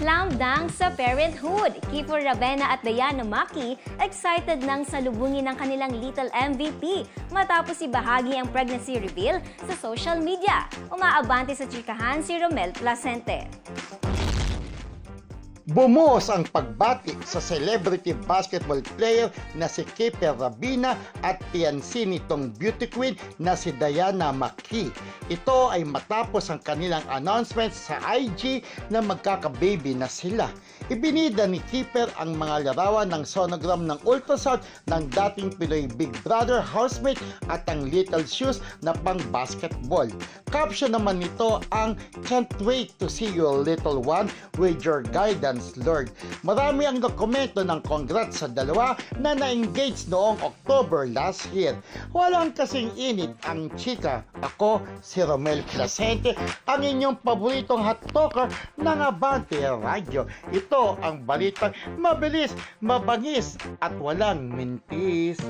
Slam dunk sa parenthood. Kiefer Ravena at Diana Maki excited nang salubungin ng kanilang little MVP matapos ibahagi ang pregnancy reveal sa social media. Umaabante sa chikahan si Romel Placente. Bumuhos ang pagbati sa celebrity basketball player na si Kiefer Ravena at fiancé nitong beauty queen na si Diana Maki. Ito ay matapos ang kanilang announcement sa IG na magkakababy na sila. Ibinida ni Kiefer ang mga larawan ng sonogram ng ultrasound ng dating Pinoy Big Brother housemate at ang little shoes na pang basketball. Caption naman nito ang "Can't wait to see your little one with your guidance, Lord." Marami ang dokumento ng congrats sa dalawa na na-engage noong October last year. Walang kasing init ang chika. Ako si Romel Placente, ang inyong paboritong hot talker ng Abante Radio. Ito ang balitang mabilis, mabangis at walang mintis.